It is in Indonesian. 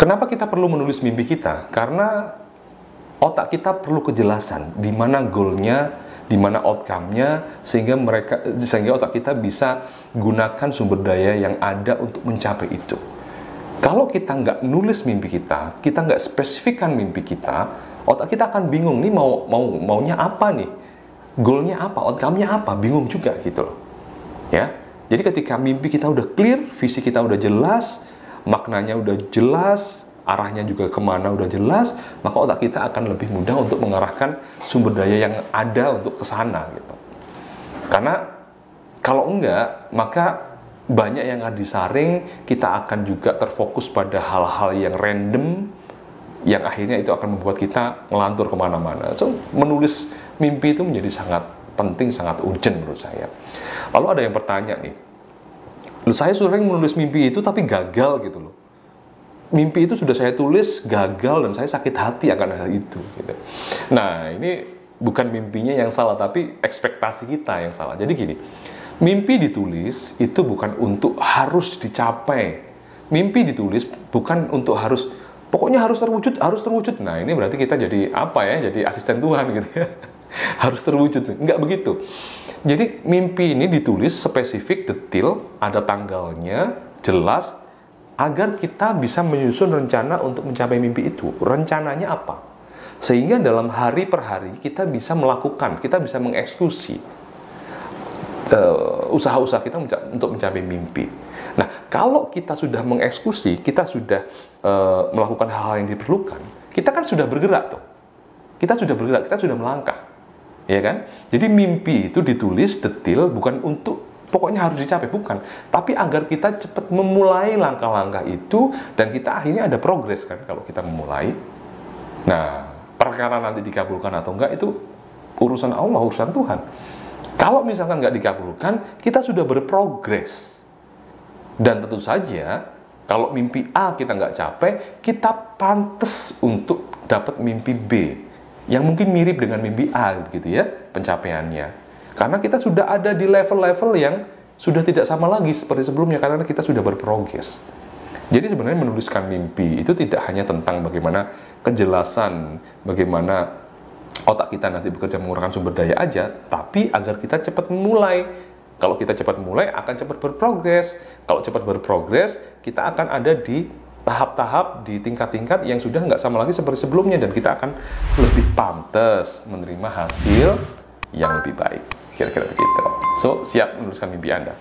Kenapa kita perlu menulis mimpi kita? Karena otak kita perlu kejelasan di mana goalnya, di mana outcome-nya, sehingga otak kita bisa gunakan sumber daya yang ada untuk mencapai itu. Kalau kita nggak nulis mimpi kita nggak spesifikkan mimpi kita, otak kita akan bingung nih maunya apa nih, goalnya apa, outcome-nya apa, bingung juga gitu loh. Ya, jadi ketika mimpi kita udah clear, visi kita udah jelas, maknanya udah jelas, arahnya juga kemana udah jelas, maka otak kita akan lebih mudah untuk mengarahkan sumber daya yang ada untuk ke sana gitu. Karena kalau enggak, maka banyak yang disaring, kita akan juga terfokus pada hal-hal yang random, yang akhirnya itu akan membuat kita ngelantur kemana-mana. So, menulis mimpi itu menjadi sangat penting, sangat urgent menurut saya. Lalu ada yang bertanya nih, saya sering menulis mimpi itu tapi gagal gitu loh. Mimpi itu sudah saya tulis, gagal, dan saya sakit hati akan hal itu gitu. Nah, ini bukan mimpinya yang salah, tapi ekspektasi kita yang salah. Jadi gini, mimpi ditulis itu bukan untuk harus dicapai. Mimpi ditulis bukan untuk pokoknya harus terwujud. Nah, ini berarti kita jadi apa ya? Jadi asisten Tuhan gitu ya. Harus terwujud. Enggak begitu. Jadi mimpi ini ditulis spesifik, detail, ada tanggalnya, jelas, agar kita bisa menyusun rencana untuk mencapai mimpi itu. Rencananya apa? Sehingga dalam hari per hari kita bisa melakukan, kita bisa mengeksekusi usaha-usaha kita untuk mencapai mimpi. Nah, kalau kita sudah mengeksekusi, kita sudah melakukan hal-hal yang diperlukan, kita kan sudah bergerak tuh. Kita sudah bergerak, kita sudah melangkah. Ya kan? Jadi mimpi itu ditulis detail bukan untuk pokoknya harus dicapai, bukan. Tapi agar kita cepat memulai langkah-langkah itu dan kita akhirnya ada progres kan kalau kita memulai. Nah, perkara nanti dikabulkan atau enggak itu urusan Allah, urusan Tuhan. Kalau misalkan nggak dikabulkan, kita sudah berprogres. Dan tentu saja, kalau mimpi A kita nggak capai, kita pantas untuk dapat mimpi B yang mungkin mirip dengan mimpi A gitu ya, pencapaiannya. Karena kita sudah ada di level-level yang sudah tidak sama lagi seperti sebelumnya, karena kita sudah berprogres. Jadi sebenarnya menuliskan mimpi itu tidak hanya tentang bagaimana kejelasan, bagaimana otak kita nanti bekerja menggunakan sumber daya aja, tapi agar kita cepat memulai. Kalau kita cepat memulai, akan cepat berprogres. Kalau cepat berprogres, kita akan ada di tahap-tahap, di tingkat-tingkat yang sudah nggak sama lagi seperti sebelumnya, dan kita akan lebih pantas menerima hasil yang lebih baik. Kira-kira begitu. So, siap menuliskan mimpi Anda.